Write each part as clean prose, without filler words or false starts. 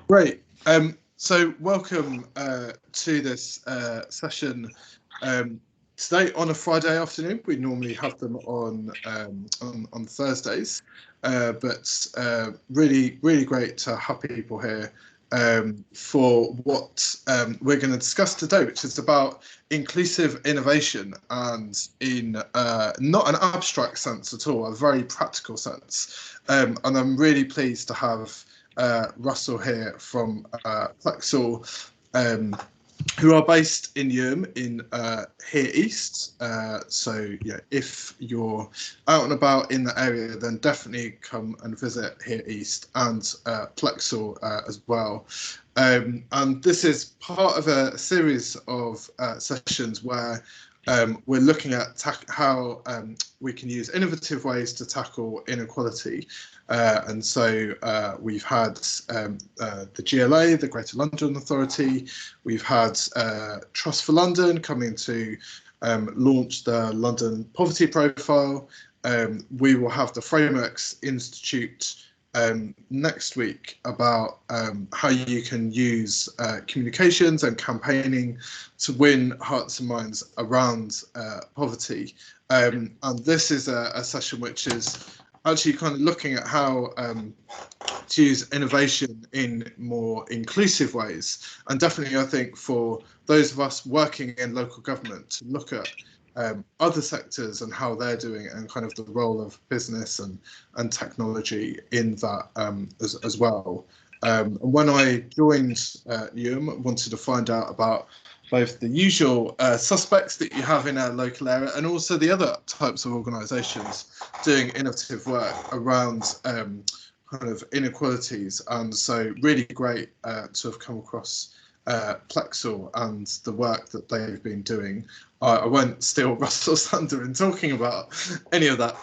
Great. So welcome to this session today on a Friday afternoon. We normally have them on Thursdays, but really great to have people here for what we're going to discuss today, which is about inclusive innovation, and in not an abstract sense at all, a very practical sense. And I'm really pleased to have Russell here from Plexal, who are based in Yum in here east. So yeah, if you're out and about in the area, then definitely come and visit here east and Plexal as well. And this is part of a series of sessions where we're looking at how we can use innovative ways to tackle inequality. And so we've had the GLA, the Greater London Authority. We've had Trust for London coming to launch the London Poverty Profile. We will have the Frameworks Institute next week about how you can use communications and campaigning to win hearts and minds around poverty. And this is a session which is actually kind of looking at how to use innovation in more inclusive ways. And definitely, I think, for those of us working in local government, to look at other sectors and how they're doing it, and kind of the role of business and technology in that as well. And when I joined Yum, I wanted to find out about both the usual suspects that you have in our local area, and also the other types of organisations doing innovative work around kind of inequalities. And so really great to have come across Plexal and the work that they've been doing. I won't steal Russell's thunder in talking about any of that,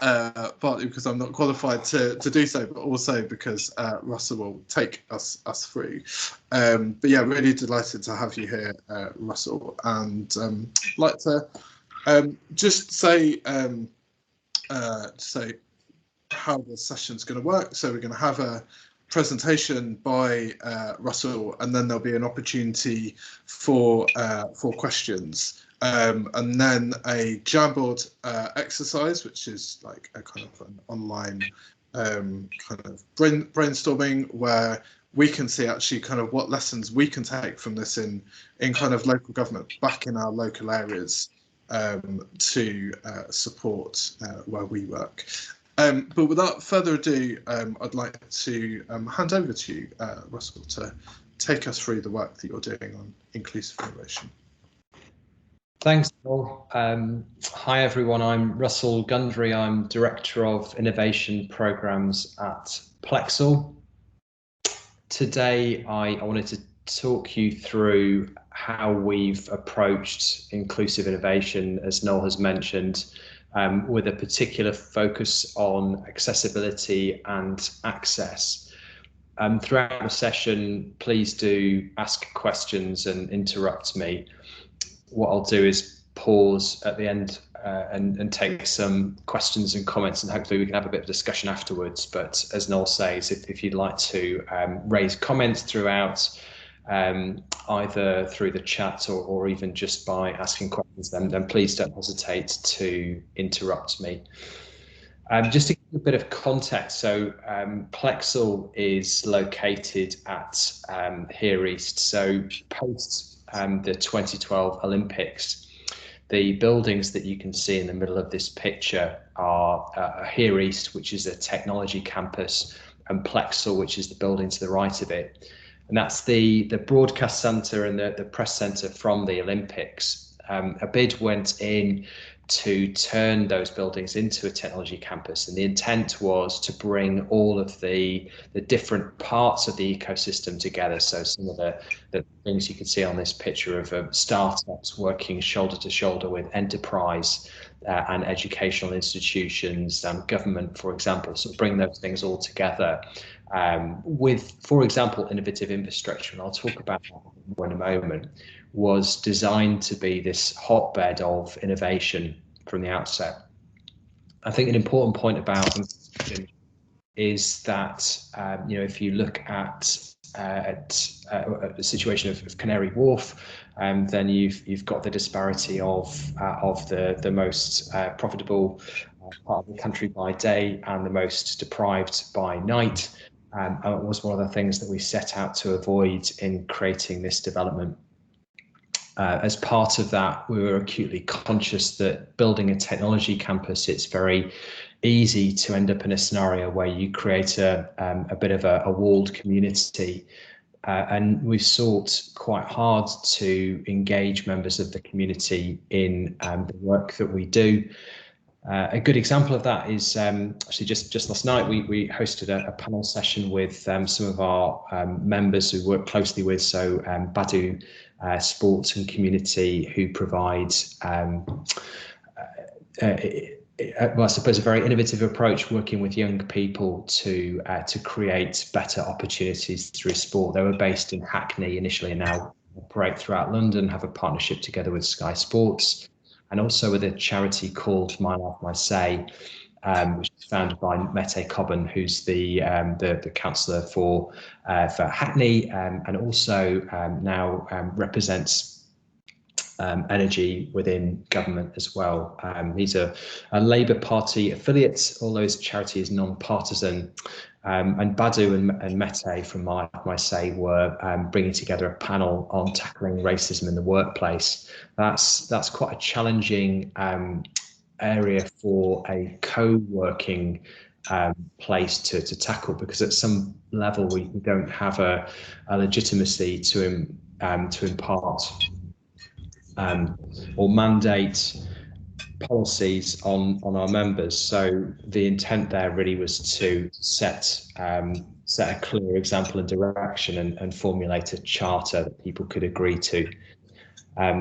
partly because I'm not qualified to do so, but also because Russell will take us through. But yeah, really delighted to have you here, Russell, and like to just say how the session's going to work. So we're going to have a presentation by Russell, and then there'll be an opportunity for questions. And then a Jamboard exercise, which is like a kind of an online kind of brainstorming, where we can see actually kind of what lessons we can take from this in kind of local government back in our local areas to support where we work. But without further ado, I'd like to hand over to you, Russell, to take us through the work that you're doing on inclusive innovation. Thanks, Paul. Hi, everyone. I'm Russell Gundry. I'm Director of Innovation Programs at Plexal. Today, I wanted to talk you through how we've approached inclusive innovation, as Noel has mentioned, with a particular focus on accessibility and access. Throughout the session, please do ask questions and interrupt me. What I'll do is pause at the end and take some questions and comments, and hopefully we can have a bit of discussion afterwards. But as Noel says, if you'd like to raise comments throughout, either through the chat or even just by asking questions, then please don't hesitate to interrupt me. Just to give you a bit of context, so Plexal is located at here east. So post the 2012 Olympics, the buildings that you can see in the middle of this picture are here east, which is a technology campus, and Plexal, which is the building to the right of it. And that's the broadcast centre and the press centre from the Olympics. A bid went in to turn those buildings into a technology campus, and the intent was to bring all of the different parts of the ecosystem together. So some of the things you can see on this picture of startups working shoulder to shoulder with enterprise and educational institutions and government, for example, so bring those things all together with, for example, innovative infrastructure, and I'll talk about that in a moment, was designed to be this hotbed of innovation from the outset. I think an important point about innovation is that if you look at the situation of Canary Wharf, then you've got the disparity of the most profitable part of the country by day and the most deprived by night. And it was one of the things that we set out to avoid in creating this development. As part of that, we were acutely conscious that building a technology campus, it's very easy to end up in a scenario where you create a bit of a walled community. And we've sought quite hard to engage members of the community in the work that we do. A good example of that is actually just last night we hosted a panel session with some of our members who work closely with, so Badu Sports and Community, who provides well, I suppose a very innovative approach working with young people to create better opportunities through sport. They were based in Hackney initially and now operate throughout London, have a partnership together with Sky Sports, and also with a charity called My Life, My Say, which is founded by Mette Cobban, who's the councillor for Hackney, and also now represents energy within government as well. He's a Labour Party affiliate, although his charity is non-partisan. And Badu and Mette from My Say were bringing together a panel on tackling racism in the workplace. That's quite a challenging area for a co-working place to tackle, because at some level we don't have a legitimacy to impart or mandate policies on our members. So the intent there really was to set a clear example and direction and formulate a charter that people could agree to.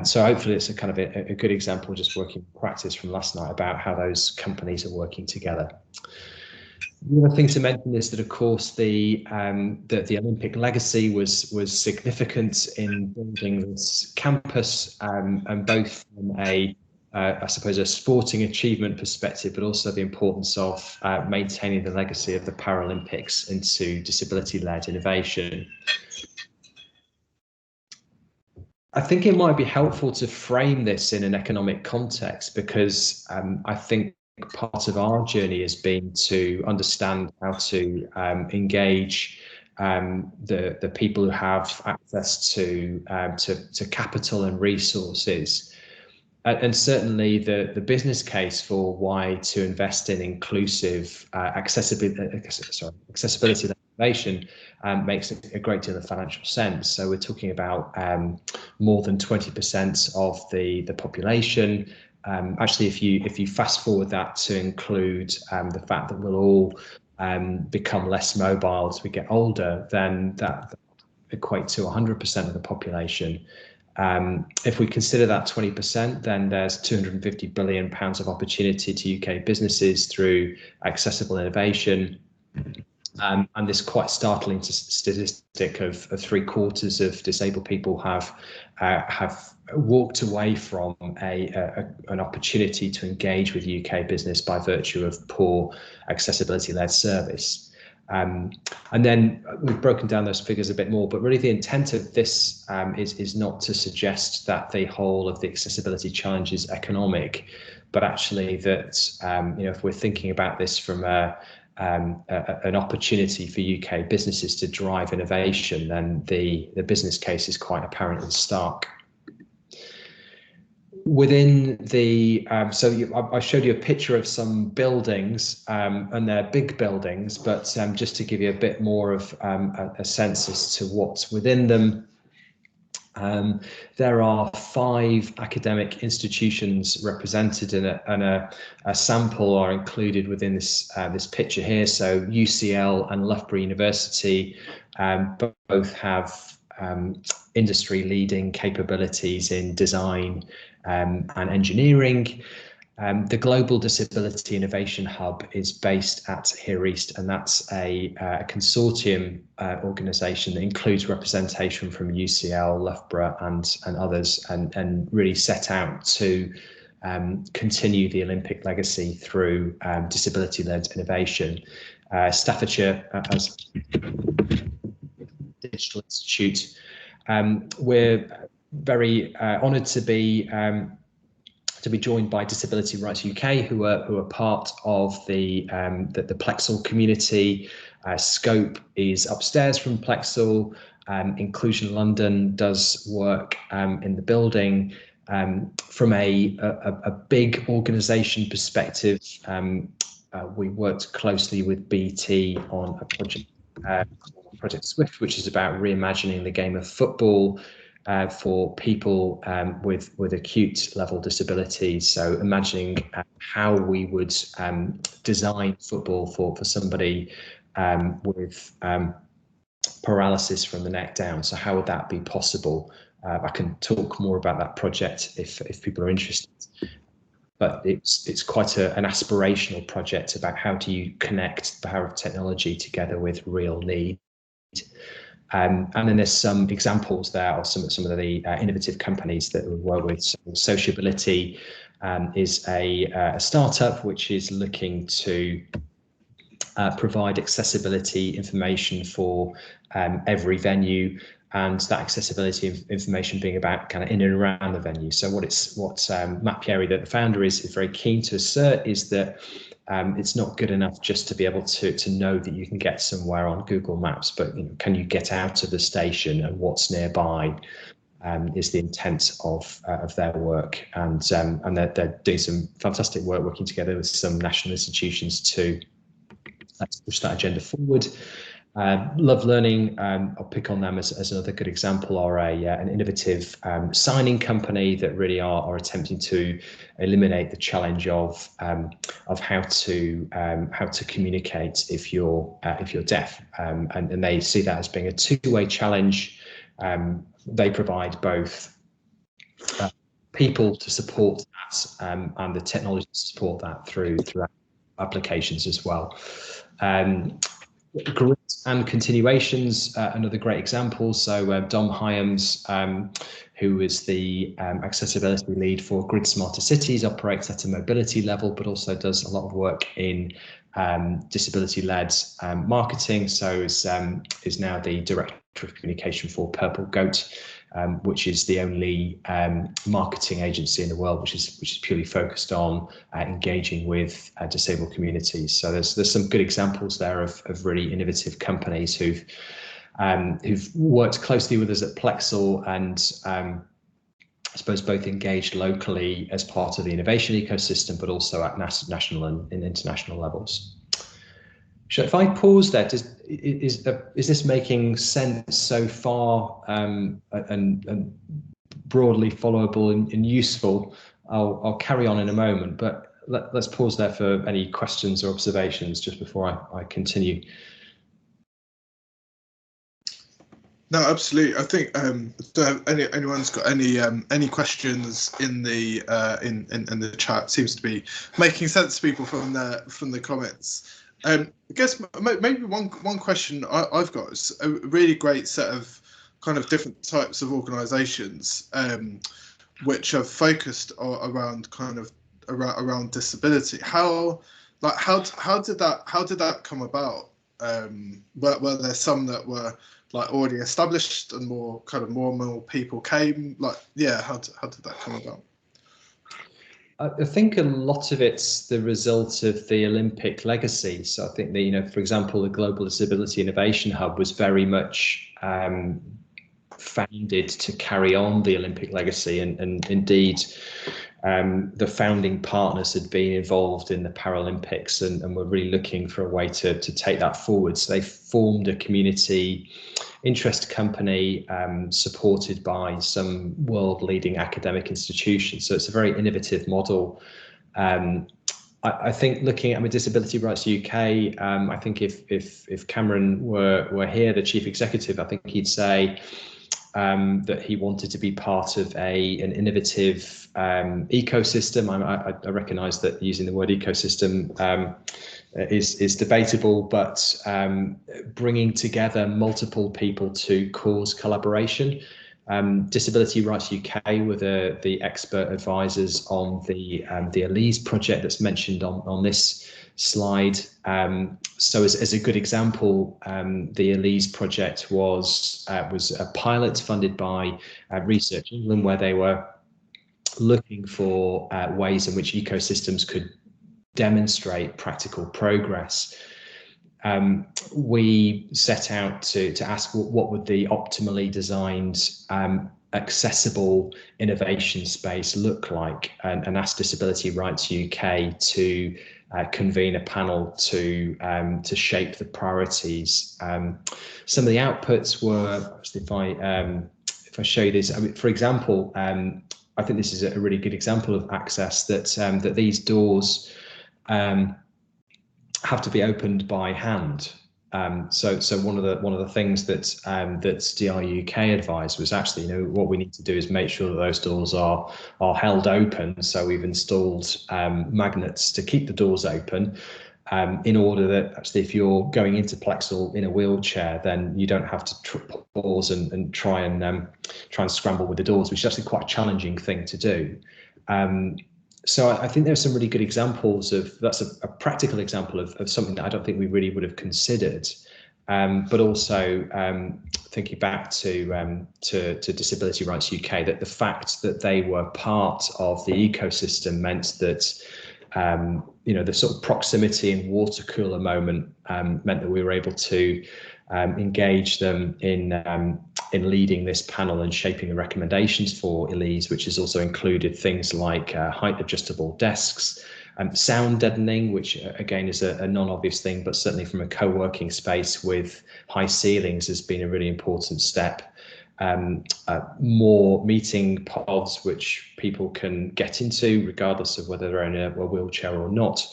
So hopefully it's a kind of a good example, just working practice from last night about how those companies are working together. The other thing to mention is that, of course, the Olympic legacy was significant in building this campus, and both from I suppose a sporting achievement perspective, but also the importance of maintaining the legacy of the Paralympics into disability-led innovation. I think it might be helpful to frame this in an economic context, because I think part of our journey has been to understand how to engage the people who have access to capital and resources, and certainly the business case for why to invest in inclusive accessibility innovation makes a great deal of financial sense. So we're talking about more than 20% of the population. Actually, if you fast forward that to include the fact that we'll all become less mobile as we get older, then that equates to 100% of the population. If we consider that 20%, then there's £250 billion of opportunity to UK businesses through accessible innovation. And this quite startling statistic of 3/4 of disabled people have walked away from an opportunity to engage with UK business by virtue of poor accessibility-led service. And then we've broken down those figures a bit more, but really the intent of this is not to suggest that the whole of the accessibility challenge is economic, but actually that if we're thinking about this from an opportunity for UK businesses to drive innovation, then the business case is quite apparent and stark. Within the I showed you a picture of some buildings, and they're big buildings, but just to give you a bit more of a sense as to what's within them. There are 5 academic institutions represented in and a sample are included within this picture here. So UCL and Loughborough University both have industry leading capabilities in design and engineering. The Global Disability Innovation Hub is based at Here East, and that's a consortium organisation that includes representation from UCL, Loughborough and others, and really set out to continue the Olympic legacy through disability-led innovation. Staffordshire has Digital Institute. We're very honoured to be joined by Disability Rights UK, who are part of the Plexal community. Scope is upstairs from Plexal. Inclusion London does work in the building. From a big organisation perspective, we worked closely with BT on a project called Project Swift, which is about reimagining the game of football for people with acute level disabilities. So imagining how we would design football for somebody with paralysis from the neck down. So how would that be possible? I can talk more about that project if people are interested. But it's quite an aspirational project about how do you connect the power of technology together with real need. And then there's some examples there of some of the innovative companies that we work with. So Sociability is a startup which is looking to provide accessibility information for every venue, and that accessibility information being about kind of in and around the venue. So what Matt Pieri, the founder, is very keen to assert is that it's not good enough just to be able to know that you can get somewhere on Google Maps, but can you get out of the station and what's nearby is the intent of their work, and they're doing some fantastic work working together with some national institutions to push that agenda forward. Love Learning, I'll pick on them as another good example, are an innovative signing company that really are attempting to eliminate the challenge of how to communicate if you're deaf, and they see that as being a two-way challenge. They provide both people to support that and the technology to support that through applications as well. Grit and continuations, another great example. So Dom Hyams, who is the accessibility lead for Grid Smarter Cities, operates at a mobility level, but also does a lot of work in disability-led marketing. So is now the director of communication for Purple Goat, which is the only marketing agency in the world which is purely focused on engaging with disabled communities. So there's some good examples there of really innovative companies who've worked closely with us at Plexal and I suppose both engaged locally as part of the innovation ecosystem, but also at national and international levels. So if I pause there, is this making sense so far and broadly followable and useful? I'll carry on in a moment, but let's pause there for any questions or observations just before I continue. No, absolutely. I think anyone's got any questions in the in the chat seems to be making sense to people from the comments. I guess maybe one question I've got is a really great set of kind of different types of organisations which are focused around kind of around disability. How did that come about? Were there some that were like already established and more and more people came? How did that come about? I think a lot of it's the result of the Olympic legacy. So I think that, for example, the Global Disability Innovation Hub was very much founded to carry on the Olympic legacy, and indeed the founding partners had been involved in the Paralympics and were really looking for a way to take that forward. So they formed a community interest company supported by some world-leading academic institutions. So it's a very innovative model. I think looking at Disability Rights UK, I think if Cameron were here, the chief executive, I think he'd say that he wanted to be part of an innovative ecosystem. I recognise that using the word ecosystem is debatable, but bringing together multiple people to cause collaboration. Disability Rights UK were the expert advisors on the Elise project that's mentioned on this slide. So as a good example, the Elise project was a pilot funded by Research England, where they were looking for ways in which ecosystems could demonstrate practical progress. We set out to ask what would the optimally designed accessible innovation space look like, and asked Disability Rights UK to convene a panel to shape the priorities. Some of the outputs were, if I show you this, I mean, for example, I think this is a really good example of access, that these doors have to be opened by hand. So one of the things that DRU UK advised was actually, what we need to do is make sure that those doors are held open. So we've installed magnets to keep the doors open, in order that actually, if you're going into Plexal in a wheelchair, then you don't have to pause and try and scramble with the doors, which is actually quite a challenging thing to do. So I think there's some really good examples of, that's a practical example of something that I don't think we really would have considered. But also thinking back to Disability Rights UK, that the fact that they were part of the ecosystem meant that the sort of proximity and water cooler moment meant that we were able to engage them in leading this panel and shaping the recommendations for Elise, which has also included things like height adjustable desks, sound deadening, which again is a non-obvious thing, but certainly from a co-working space with high ceilings has been a really important step. More meeting pods which people can get into regardless of whether they're in a wheelchair or not,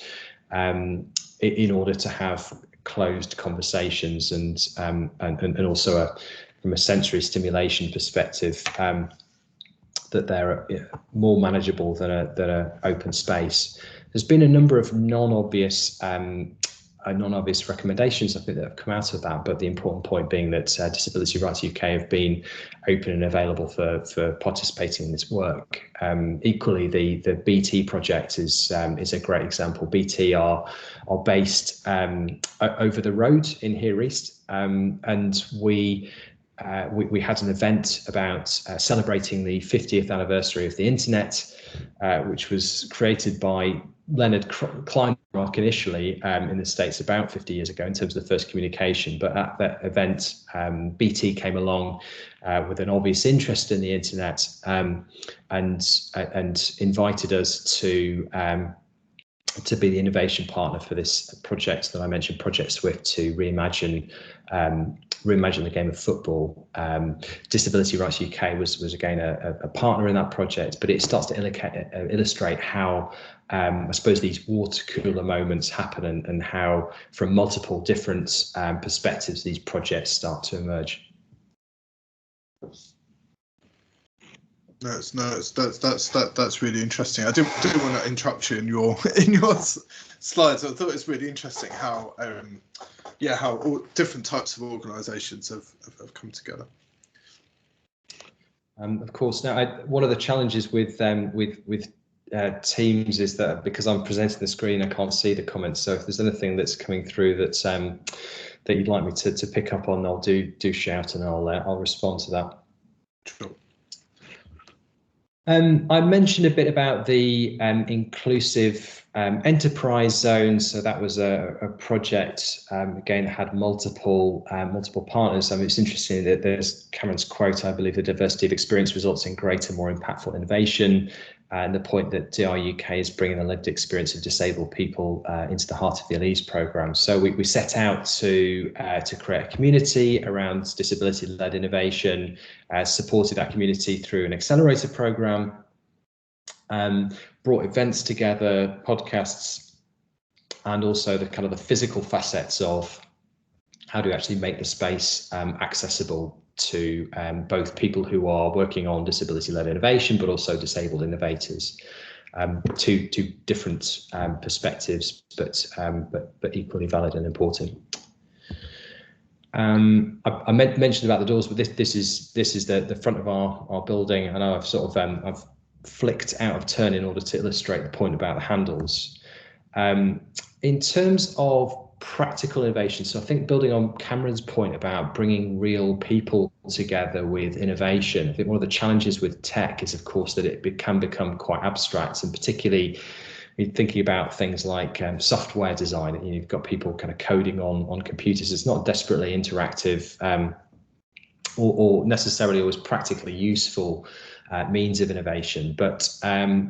in order to have closed conversations, and also from a sensory stimulation perspective, that they're more manageable than a open space. There's been a number of non-obvious recommendations, I think, that have come out of that, but the important point being that Disability Rights UK have been open and available for participating in this work. Equally, the BT project is a great example. BT are based over the road in Here East, and we had an event about celebrating the 50th anniversary of the internet, which was created by Leonard Kleinrock initially in the States about 50 years ago in terms of the first communication. But at that event, BT came along with an obvious interest in the internet, and invited us to be the innovation partner for this project that I mentioned, Project Swift, to reimagine the game of football. Disability Rights UK was again a partner in that project, but it starts to illustrate how I suppose these water cooler moments happen, and how from multiple different perspectives these projects start to emerge. That's really interesting. I didn't want to interrupt you in your slides. I thought it's really interesting how how all different types of organisations have come together. Of course. Now, one of the challenges with Teams is that because I'm presenting the screen, I can't see the comments. So if there's anything that's coming through that you'd like me to pick up on, I'll do shout, and I'll respond to that. Sure. I mentioned a bit about the inclusive enterprise zone. So that was a project, again, had multiple partners. I mean, it's interesting that there's Cameron's quote, I believe, the diversity of experience results in greater, more impactful innovation. And the point that DRU UK is bringing the lived experience of disabled people into the heart of the Elise programme. So we set out to create a community around disability-led innovation, supported that community through an accelerator programme, brought events together, podcasts, and also the kind of the physical facets of how do you actually make the space accessible to both people who are working on disability-led innovation, but also disabled innovators. Two different perspectives, but equally valid and important. I mentioned about the doors, but this is the front of our building. I know I've sort of I've flicked out of turn in order to illustrate the point about the handles. In terms of practical innovation, so I think building on Cameron's point about bringing real people together with innovation, I think one of the challenges with tech is, of course, that it can become quite abstract, and particularly thinking about things like software design. You've got people kind of coding on computers. It's not desperately interactive or necessarily always practically useful means of innovation. But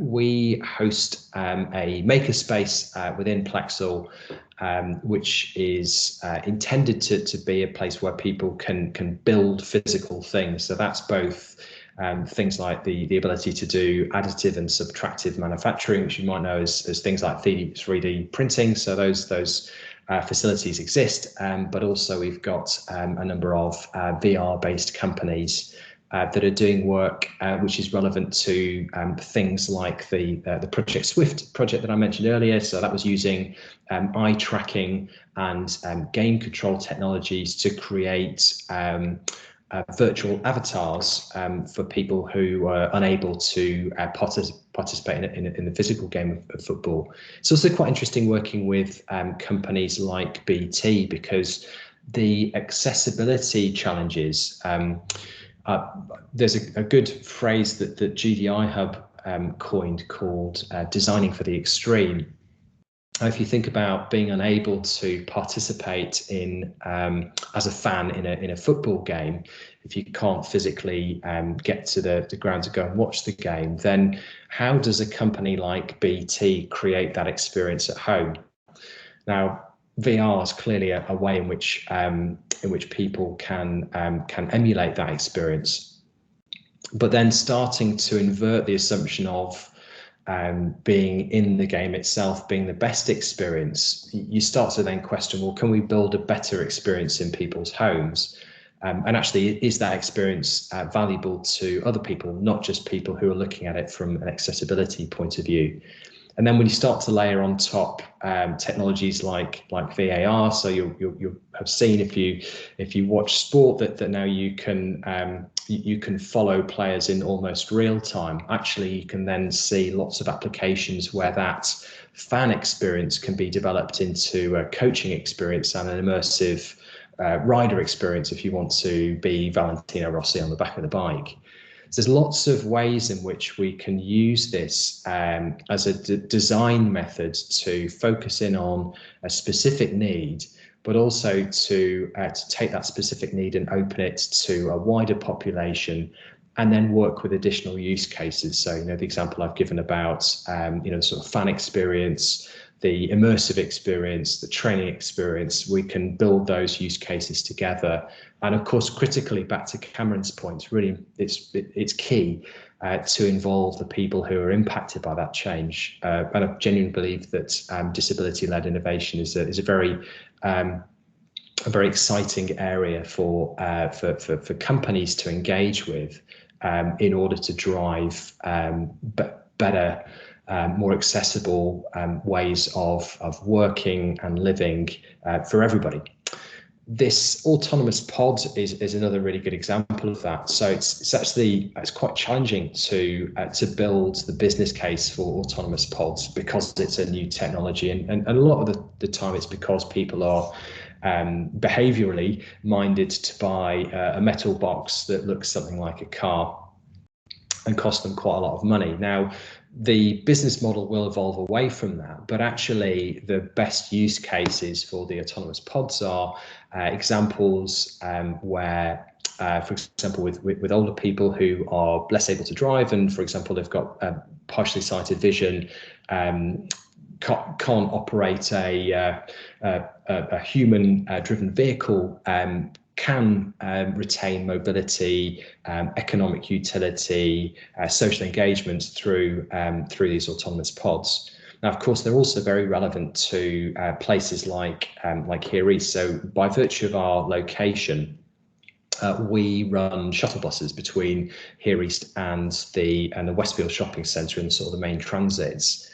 we host a makerspace within Plexal, which is intended to be a place where people can build physical things. So that's both things like the ability to do additive and subtractive manufacturing, which you might know as things like 3D printing. So those facilities exist, but also we've got a number of VR-based companies that are doing work which is relevant to things like the Project Swift project that I mentioned earlier. So that was using eye tracking and game control technologies to create virtual avatars for people who are unable to participate in the physical game of football. It's also quite interesting working with companies like BT, because the accessibility challenges, there's a good phrase that GDI Hub coined called designing for the extreme. If you think about being unable to participate in as a fan in a football game, if you can't physically get to the ground to go and watch the game, then how does a company like BT create that experience at home? Now, VR is clearly a way in which people can emulate that experience, but then starting to invert the assumption of being in the game itself being the best experience, you start to then question, well, can we build a better experience in people's homes? And actually, is that experience valuable to other people, not just people who are looking at it from an accessibility point of view? And then when you start to layer on top technologies like VAR, so you'll have seen if you watch sport that now you can follow players in almost real time. Actually, you can then see lots of applications where that fan experience can be developed into a coaching experience and an immersive rider experience if you want to be Valentino Rossi on the back of the bike. So there's lots of ways in which we can use this as a design method to focus in on a specific need, but also to take that specific need and open it to a wider population, and then work with additional use cases. So, the example I've given about, sort of fan experience, the immersive experience, the training experience, we can build those use cases together. And of course, critically, back to Cameron's point, really, it's key to involve the people who are impacted by that change. And I genuinely believe that disability-led innovation is a very exciting area for companies to engage with in order to drive better, more accessible ways of working and living for everybody. This autonomous pod is another really good example of that. So it's quite challenging to build the business case for autonomous pods because it's a new technology, and a lot of the time it's because people are behaviorally minded to buy a metal box that looks something like a car and cost them quite a lot of money. Now, the business model will evolve away from that, but actually the best use cases for the autonomous pods are examples where, for example, with older people who are less able to drive, and for example, they've got partially sighted vision, can't operate a human-driven vehicle, can retain mobility, economic utility, social engagement through these autonomous pods. Now, of course, they're also very relevant to places like here East. So, by virtue of our location, we run shuttle buses between here East and the Westfield shopping centre and sort of the main transits.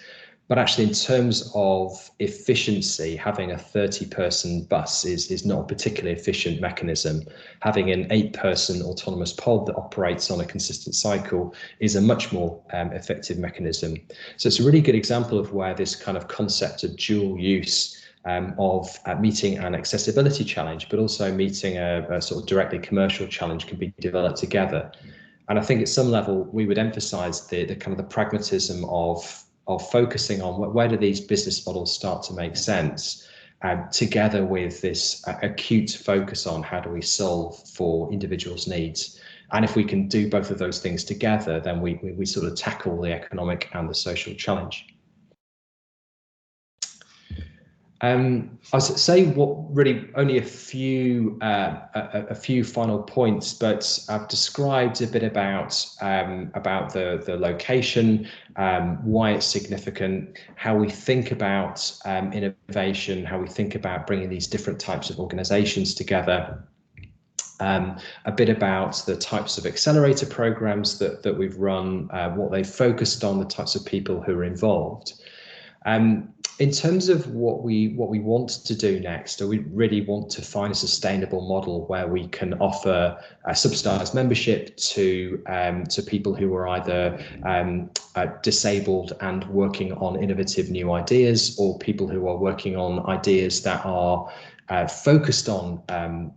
But actually, in terms of efficiency, having a 30-person bus is not a particularly efficient mechanism. Having an 8-person autonomous pod that operates on a consistent cycle is a much more effective mechanism. So it's a really good example of where this kind of concept of dual use of meeting an accessibility challenge, but also meeting a sort of directly commercial challenge can be developed together. And I think at some level, we would emphasize the kind of the pragmatism of focusing on where do these business models start to make sense, together with this acute focus on how do we solve for individuals' needs. And if we can do both of those things together, then we sort of tackle the economic and the social challenge. I would say what really only a few final points, but I've described a bit about the location, why it's significant, how we think about innovation, how we think about bringing these different types of organizations together. A bit about the types of accelerator programs that we've run, what they've focused on, the types of people who are involved. In terms of what we want to do next, we really want to find a sustainable model where we can offer a subsidized membership to people who are either disabled and working on innovative new ideas, or people who are working on ideas that are focused on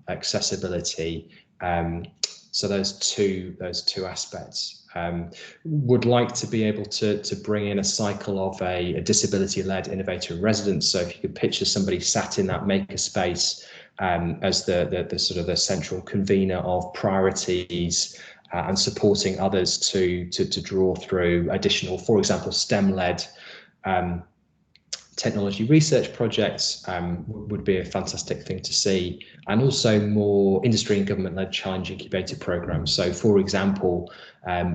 accessibility. So those two aspects. Would like to be able to bring in a cycle of a disability-led innovator in residence. So if you could picture somebody sat in that makerspace as the sort of the central convener of priorities and supporting others to draw through additional, for example, STEM-led technology research projects would be a fantastic thing to see, and also more industry and government-led challenge incubator programs. So, for example,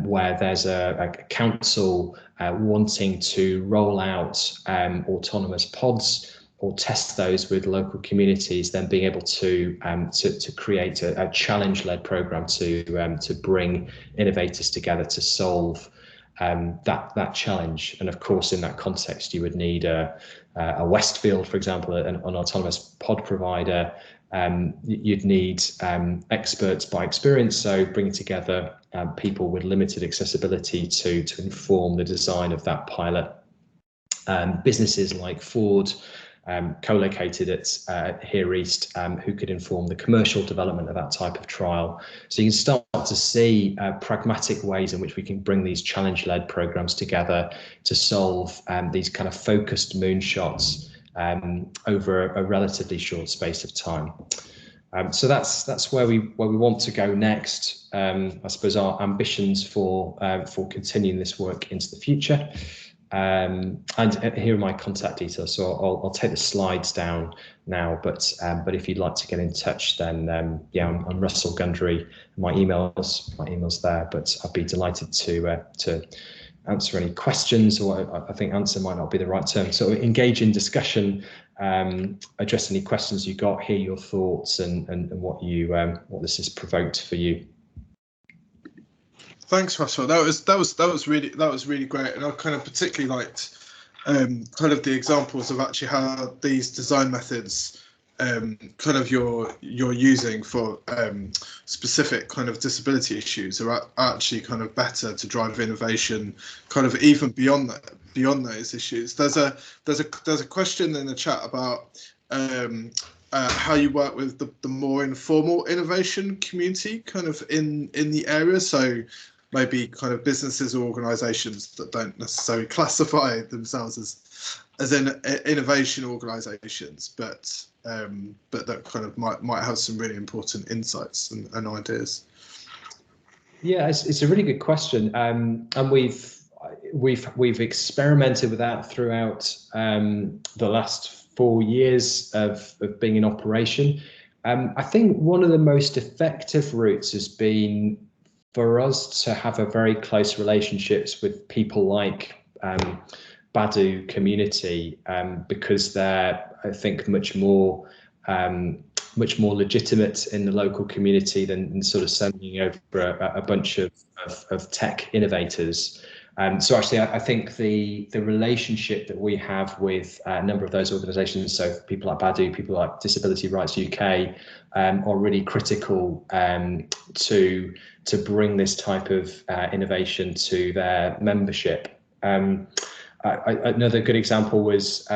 where there's a council wanting to roll out autonomous pods or test those with local communities, then being able to create a challenge-led program to bring innovators together to solve that challenge. And of course, in that context, you would need a Westfield, for example, an autonomous pod provider. You'd need experts by experience, so bringing together people with limited accessibility to inform the design of that pilot. Businesses like Ford, co-located at Here East, who could inform the commercial development of that type of trial. So you can start to see pragmatic ways in which we can bring these challenge-led programs together to solve these kind of focused moonshots over a relatively short space of time. So that's where we want to go next. I suppose our ambitions for continuing this work into the future. And here are my contact details. So I'll take the slides down now. But if you'd like to get in touch, then yeah, I'm Russell Gundry. My email's there. But I'd be delighted to answer any questions, or I think answer might not be the right term. So engage in discussion, address any questions you got, hear your thoughts, and what this has provoked for you. Thanks, Russell. That was really great, and I kind of particularly liked kind of the examples of actually how these design methods kind of you're using for specific kind of disability issues are actually kind of better to drive innovation, kind of even beyond those issues. There's a question in the chat about how you work with the more informal innovation community kind of in the area. So maybe kind of businesses or organizations that don't necessarily classify themselves as innovation organizations, but that kind of might have some really important insights and ideas. Yeah, it's a really good question, and we've experimented with that throughout the last 4 years of being in operation. I think one of the most effective routes has been for us to have a very close relationships with people like Badu community, because they're, I think, much more legitimate in the local community than sort of sending over a bunch of tech innovators. So actually, I think the relationship that we have with a number of those organisations, so people like Badu, people like Disability Rights UK, are really critical to bring this type of innovation to their membership. Another good example was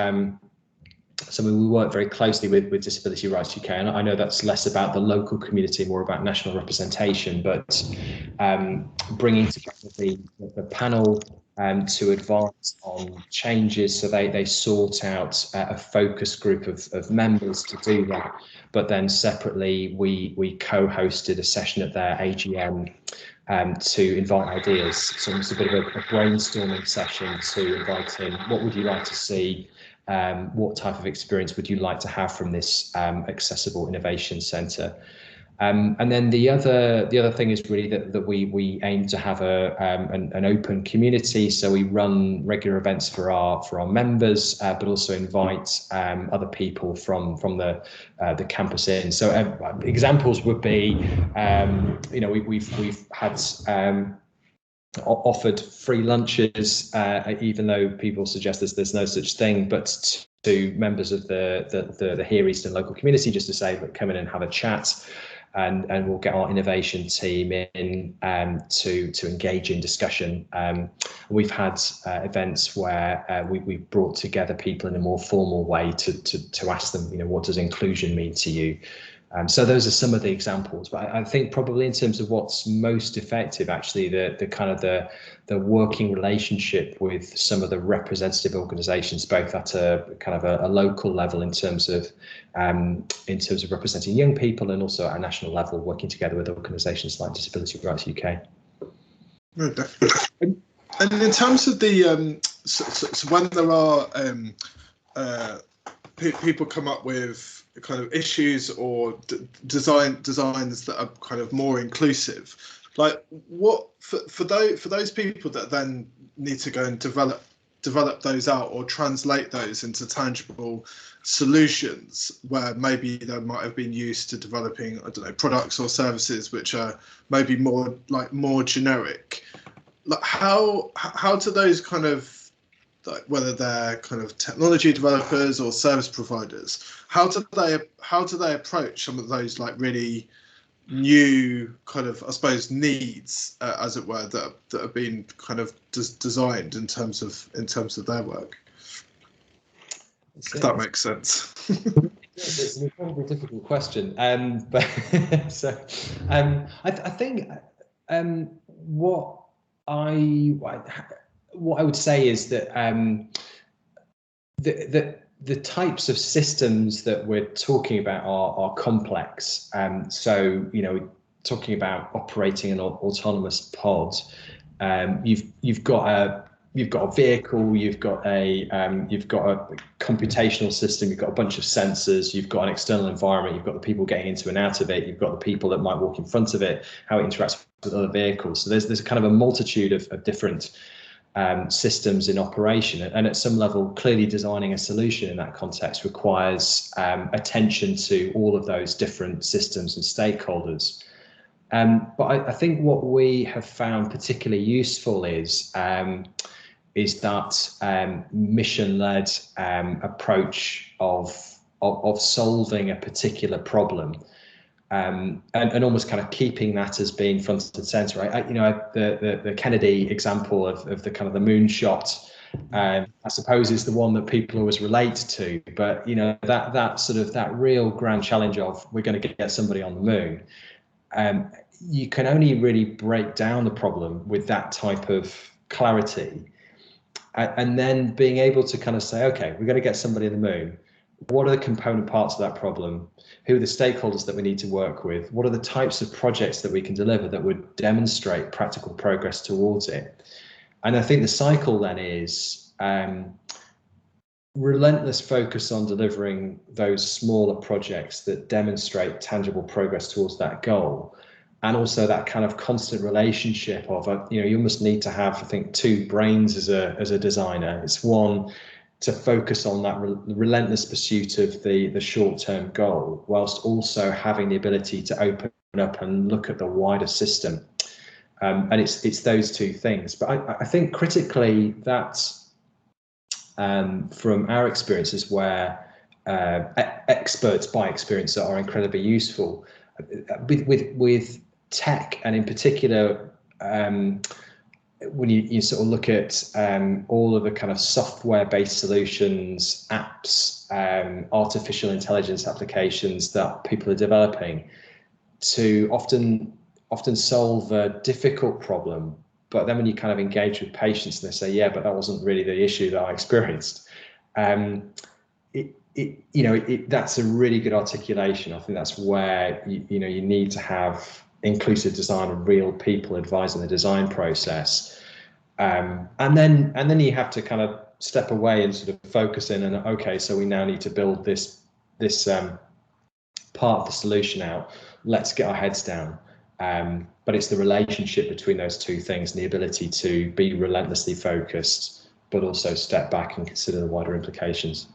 something we work very closely with Disability Rights UK, and I know that's less about the local community, more about national representation, but bringing together the panel to advise on changes. So they sought out a focus group of members to do that, but then separately we co-hosted a session at their AGM to invite ideas. So it's a bit of a brainstorming session to invite in, what would you like to see? What type of experience would you like to have from this accessible innovation centre? And then the other thing is really that we aim to have an open community. So we run regular events for our members, but also invite other people from the campus in. So examples would be, we've had offered free lunches, even though people suggest there's no such thing, but to members of the Here Eastern local community, just to say, look, come in and have a chat, and we'll get our innovation team in to engage in discussion. We've had events where we've brought together people in a more formal way to ask them, what does inclusion mean to you? So those are some of the examples, but I think probably in terms of what's most effective, actually, the kind of the working relationship with some of the representative organisations, both at a kind of a local level in terms of representing young people, and also at a national level, working together with organisations like Disability Rights UK. No, definitely. And in terms of the so when there are people come up with kind of issues or designs that are kind of more inclusive, like what for those people that then need to go and develop those out or translate those into tangible solutions, where maybe they might have been used to developing, I don't know, products or services which are maybe more generic. Like how do those kind of, like, whether they're kind of technology developers or service providers, how do they approach some of those like really new kind of, I suppose, needs, as it were, that have been kind of designed in terms of their work? If that makes sense. It's an incredibly difficult question, but so I think what I would say is that the types of systems that we're talking about are complex. So, talking about operating an autonomous pod, you've got a vehicle, you've got a computational system, you've got a bunch of sensors, you've got an external environment, you've got the people getting into and out of it, you've got the people that might walk in front of it, how it interacts with other vehicles. So there's kind of a multitude of different systems in operation, and at some level, clearly designing a solution in that context requires attention to all of those different systems and stakeholders. But I think what we have found particularly useful is that mission-led approach of solving a particular problem. And almost kind of keeping that as being front and center. The Kennedy example of the kind of the moonshot, I suppose, is the one that people always relate to. But that sort of that real grand challenge of we're going to get somebody on the moon. You can only really break down the problem with that type of clarity, and then being able to kind of say, okay, we're going to get somebody on the moon. What are the component parts of that problem? Who are the stakeholders that we need to work with? What are the types of projects that we can deliver that would demonstrate practical progress towards it? And I think the cycle then is relentless focus on delivering those smaller projects that demonstrate tangible progress towards that goal. And also that kind of constant relationship of, you almost need to have, I think, two brains as a designer. It's one, to focus on that relentless pursuit of the short-term goal, whilst also having the ability to open up and look at the wider system. And it's those two things. But I think critically that from our experiences where experts by experience are incredibly useful with tech, and in particular when you sort of look at all of the kind of software-based solutions, apps, artificial intelligence applications that people are developing to often solve a difficult problem. But then when you kind of engage with patients and they say, yeah, but that wasn't really the issue that I experienced. That's a really good articulation. I think that's where you need to have inclusive design and real people advising the design process. And then you have to kind of step away and sort of focus in and, okay, so we now need to build this part of the solution out. Let's get our heads down. But it's the relationship between those two things and the ability to be relentlessly focused, but also step back and consider the wider implications.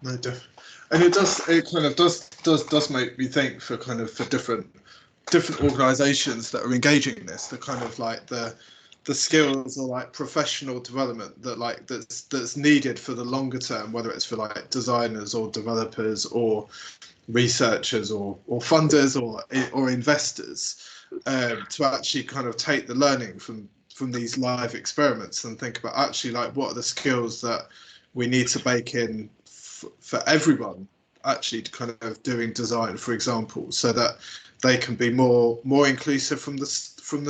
No, definitely. And it kind of does make me think for different organizations that are engaging in this, the kind of like the skills or like professional development that's needed for the longer term, whether it's for like designers or developers or researchers or funders or investors, to actually kind of take the learning from these live experiments and think about actually like what are the skills that we need to bake in for everyone actually to kind of doing design, for example, so that they can be more inclusive from the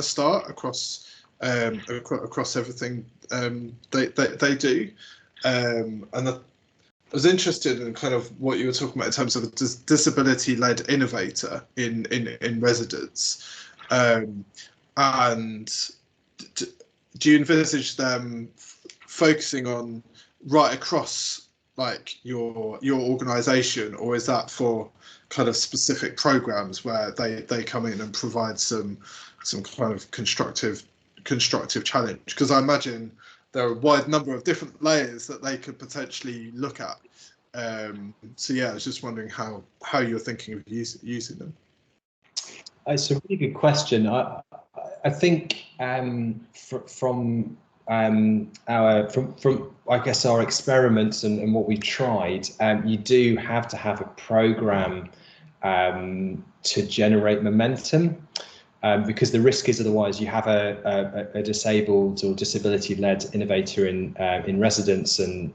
start across everything they do. And I was interested in kind of what you were talking about in terms of a disability-led innovator in residence, and do you envisage them focusing on right across like your organization, or is that for kind of specific programs where they come in and provide some kind of constructive challenge? Because I imagine there are a wide number of different layers that they could potentially look at. So yeah, I was just wondering how you're thinking of using them. It's a really good question. I think from I guess our experiments and what we tried, you do have to have a program to generate momentum, because the risk is otherwise you have a disabled or disability-led innovator in residence, and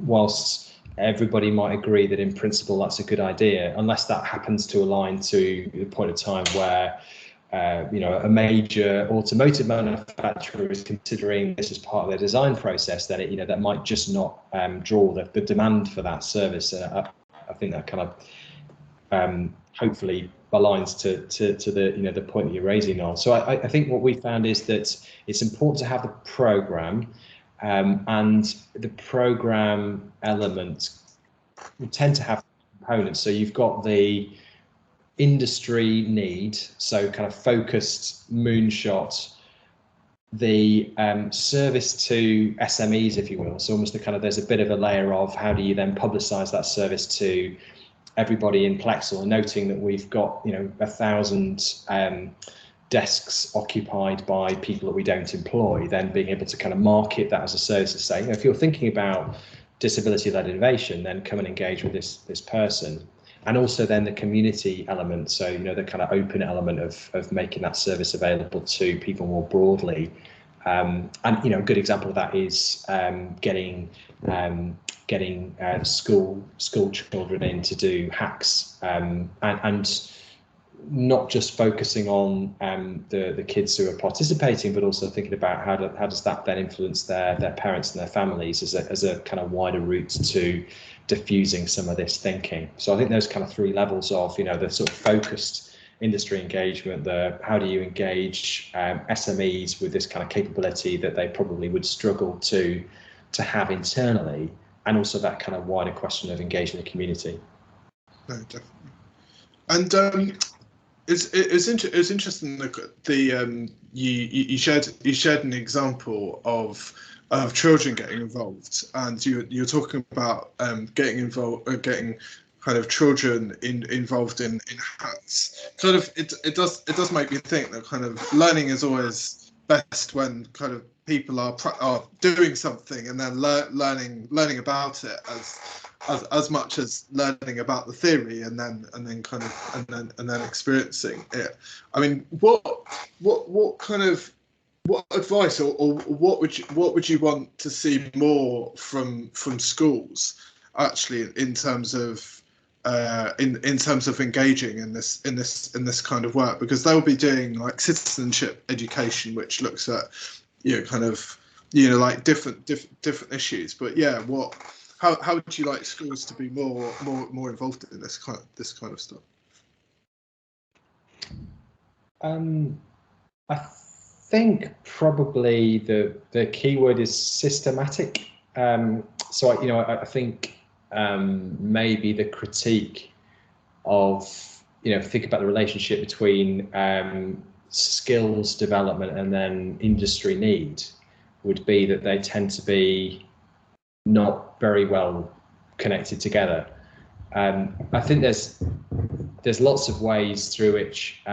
whilst everybody might agree that in principle that's a good idea, unless that happens to align to the point of time where a major automotive manufacturer is considering this as part of their design process, then that might just not draw the demand for that service. I think that kind of hopefully aligns to the point that you're raising on. So I think what we found is that it's important to have the program, and the program elements we tend to have components. So you've got the industry need, so kind of focused moonshot, the service to SMEs, if you will. So almost there's a bit of a layer of how do you then publicize that service to everybody in Plexal, noting that we've got 1,000 desks occupied by people that we don't employ, then being able to kind of market that as a service to say, if you're thinking about disability-led innovation, then come and engage with this person. And also then the community element, so the kind of open element of making that service available to people more broadly. And a good example of that is getting school children in to do hacks, and not just focusing on the kids who are participating, but also thinking about how does that then influence their parents and their families as a kind of wider route to diffusing some of this thinking. So I think those kind of three levels of the sort of focused industry engagement, the how do you engage SMEs with this kind of capability that they probably would struggle to have internally, and also that kind of wider question of engaging the community. No, definitely. And it's interesting. You shared an example of children getting involved, and you're talking about getting kind of children involved in hacks. Kind of it does make me think that kind of learning is always best when kind of people are doing something and then learning about it as much as learning about the theory and then experiencing it. I mean, what advice or what would you want to see more from schools actually in terms of in terms of engaging in this kind of work, because they'll be doing like citizenship education, which looks at like different issues. But yeah, how would you like schools to be more involved in this kind of stuff? I think probably the key word is systematic. So I think maybe the critique of think about the relationship between skills development and then industry need would be that they tend to be not very well connected together. I think there's lots of ways through which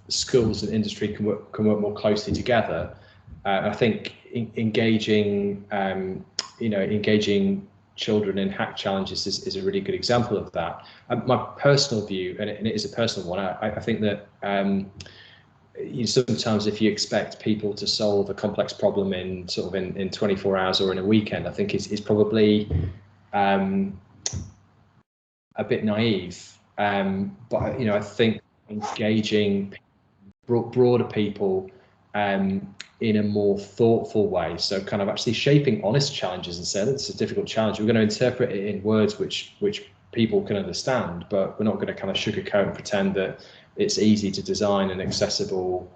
schools and industry can work more closely together. I think engaging children in hack challenges is a really good example of that. My personal view, and it is a personal one, I think that sometimes if you expect people to solve a complex problem in 24 hours or in a weekend, I think is probably a bit naive. But I think engaging broader people in a more thoughtful way, so kind of actually shaping honest challenges and saying it's a difficult challenge, we're going to interpret it in words which people can understand, but we're not going to kind of sugarcoat and pretend that it's easy to design an accessible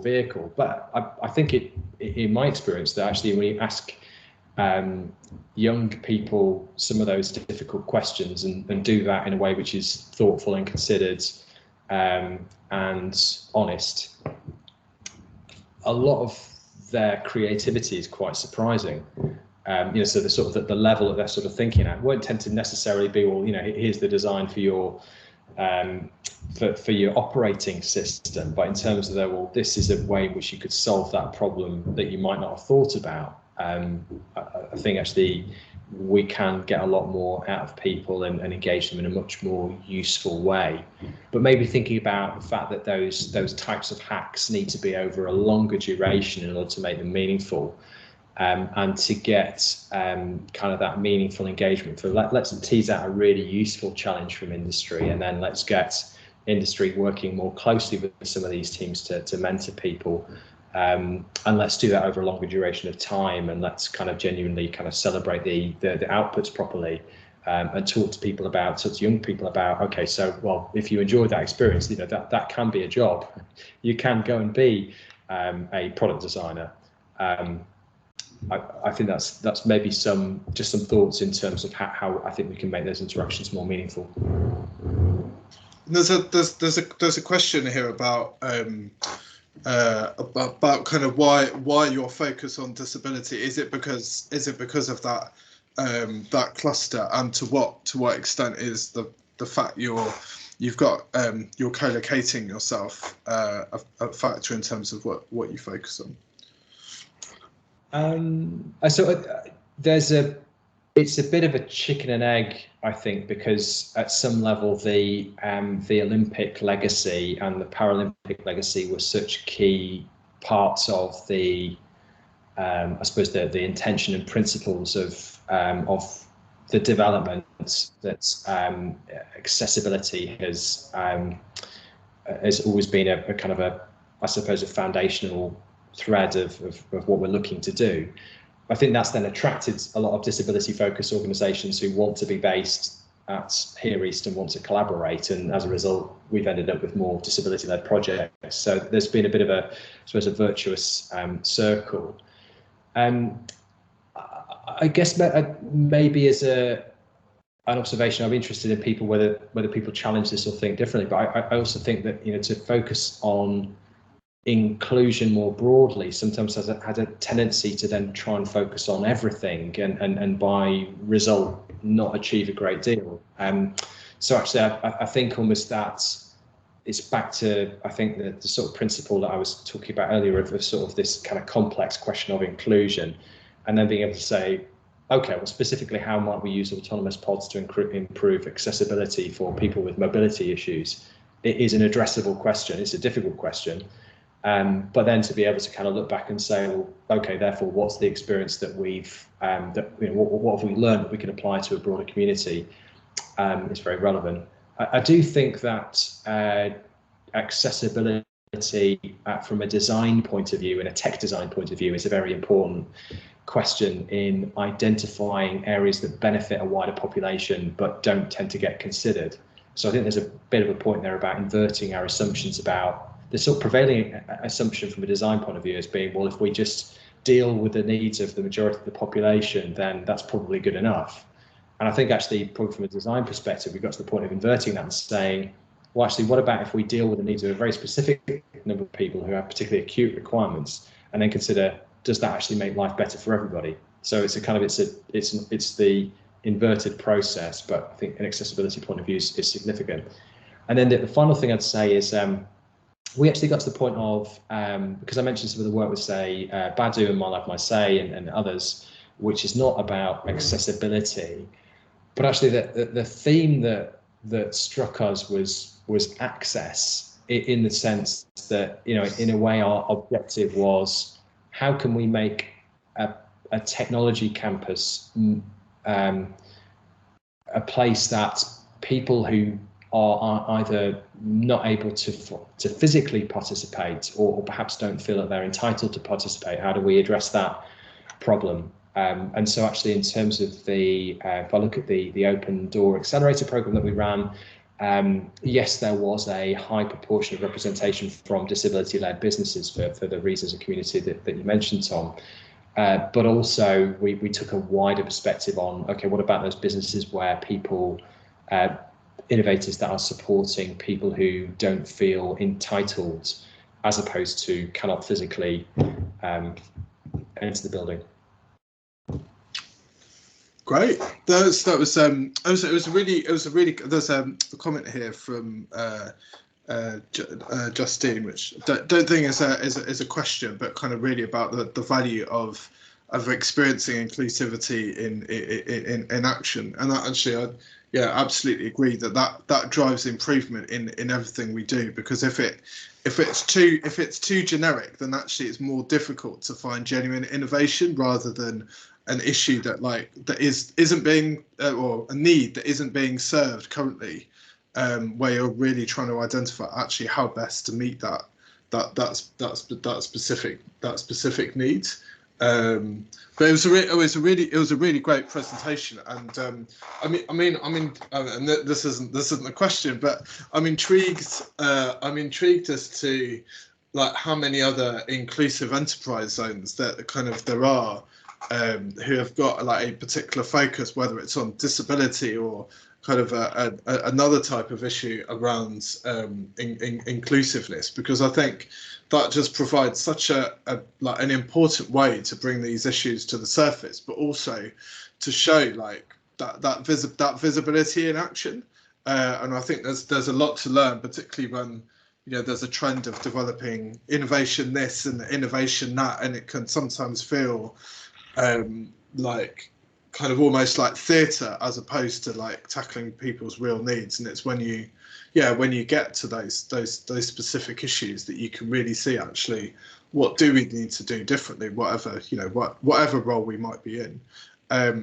vehicle. But I think in my experience, that actually when you ask young people some of those difficult questions and do that in a way which is thoughtful and considered and honest, a lot of their creativity is quite surprising. So the sort of the level that they're sort of thinking at won't tend to necessarily be, well, here's the design for your operating system, but in terms of this is a way in which you could solve that problem that you might not have thought about. I think actually we can get a lot more out of people and engage them in a much more useful way. But maybe thinking about the fact that those types of hacks need to be over a longer duration in order to make them meaningful, and to get kind of that meaningful engagement. Let's tease out a really useful challenge from industry, and then let's get industry working more closely with some of these teams to mentor people. And let's do that over a longer duration of time, and let's kind of genuinely kind of celebrate the outputs properly, and talk to young people about, okay, so well, if you enjoy that experience, that can be a job. You can go and be a product designer. I think that's maybe some thoughts in terms of how I think we can make those interactions more meaningful. There's a question here about kind of why your focus on disability. Is it because of that that cluster, and to what extent is the fact you're co-locating yourself a factor in terms of what you focus on? So it's a bit of a chicken and egg, I think, because at some level the Olympic legacy and the Paralympic legacy were such key parts of the I suppose the intention and principles of the development that accessibility has always been a kind of I suppose a foundational thread of what we're looking to do. I think that's then attracted a lot of disability-focused organisations who want to be based at Here East and want to collaborate, and as a result, we've ended up with more disability-led projects. So there's been a bit of a virtuous circle. I guess maybe as an observation, I'm interested in people whether people challenge this or think differently. But I also think that to focus on inclusion more broadly sometimes has a tendency to then try and focus on everything and by result not achieve a great deal. So actually I think almost that it's back to, I think, the sort of principle that I was talking about earlier of sort of this kind of complex question of inclusion, and then being able to say, okay, well, specifically, how might we use autonomous pods to improve accessibility for people with mobility issues? It is an addressable question. It's a difficult question. But then to be able to kind of look back and say, well, okay, therefore, what's the experience that we've, what have we learned that we can apply to a broader community? Is very relevant. I do think that accessibility from a design point of view and a tech design point of view is a very important question in identifying areas that benefit a wider population but don't tend to get considered. So I think there's a bit of a point there about inverting our assumptions about the sort of prevailing assumption from a design point of view as being, well, if we just deal with the needs of the majority of the population, then that's probably good enough. And I think actually, probably from a design perspective, we got to the point of inverting that and saying, well, actually, what about if we deal with the needs of a very specific number of people who have particularly acute requirements, and then consider, does that actually make life better for everybody? So it's a kind of it's the inverted process, but I think an accessibility point of view is significant. And then the final thing I'd say is we actually got to the point of, because I mentioned some of the work with, say, Badu and My Life My Say and others, which is not about accessibility, but actually the theme that struck us was access, in the sense that, you know, in a way our objective was, how can we make a technology campus a place that people who are either not able to physically participate or perhaps don't feel that they're entitled to participate, how do we address that problem? And so actually, in terms of if I look at the Open Door Accelerator program that we ran, yes, there was a high proportion of representation from disability-led businesses for the reasons of community that you mentioned, Tom. But also we took a wider perspective on, okay, what about those businesses where people, innovators that are supporting people who don't feel entitled, as opposed to cannot physically enter the building. Great. There's a comment here from Justine, which don't think is a question, but kind of really about the value of experiencing inclusivity in action. And that actually, I absolutely agree that drives improvement in everything we do, because if it's too generic, then actually it's more difficult to find genuine innovation, rather than an issue that isn't being or a need that isn't being served currently, where you're really trying to identify actually how best to meet that specific need. But it was a really great presentation, and and this isn't a question, but I'm intrigued as to like how many other inclusive enterprise zones that kind of there are, who have got like a particular focus, whether it's on disability or kind of another type of issue around inclusiveness, because I think that just provides such an important way to bring these issues to the surface, but also to show like that visibility in action. And I think there's a lot to learn, particularly when, you know, there's a trend of developing innovation this and innovation that, and it can sometimes feel like kind of almost like theatre, as opposed to like tackling people's real needs. And it's when you get to those specific issues that you can really see actually what do we need to do differently, whatever role we might be in.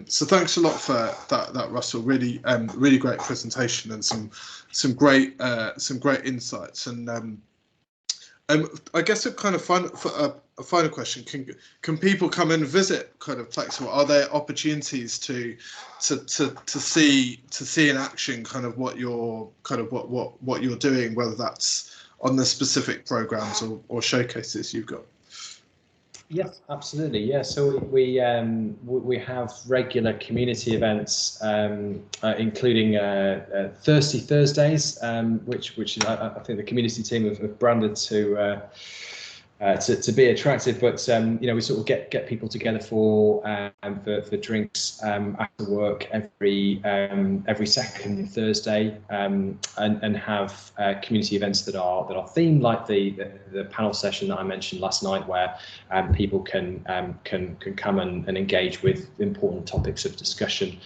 So thanks a lot for that, Russell. Really great presentation and some great insights. And I guess a kind of a final question: can people come and visit kind of Plexal? Are there opportunities to see in action kind of what you're doing, whether that's on the specific programs or showcases you've got? Yes, absolutely. Yeah, so we have regular community events, including Thirsty Thursdays, which I think the community team have branded to to be attractive, but you know, we sort of get people together for drinks after work every second Thursday, and have community events that are themed, like the panel session that I mentioned last night, where people can come and engage with important topics of discussion.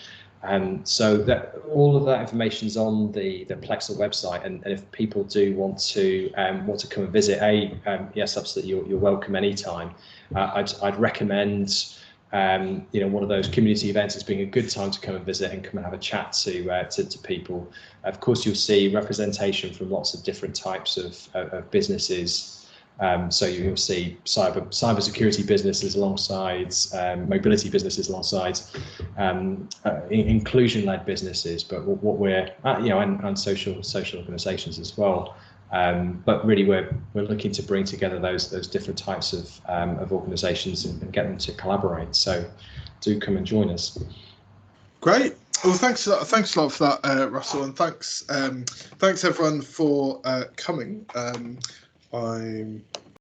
So that all of that information is on the Plexal website, and if people do want to come and visit, yes, absolutely, you're welcome anytime. I'd recommend you know, one of those community events as being a good time to come and visit and come and have a chat to people. Of course, you'll see representation from lots of different types of businesses. So you'll see cybersecurity businesses alongside mobility businesses alongside inclusion-led businesses, but what we're you know, and social organisations as well. But really, we're looking to bring together those different types of organisations and get them to collaborate. So do come and join us. Great. Well, thanks a lot for that, Russell, and thanks everyone for coming. I'm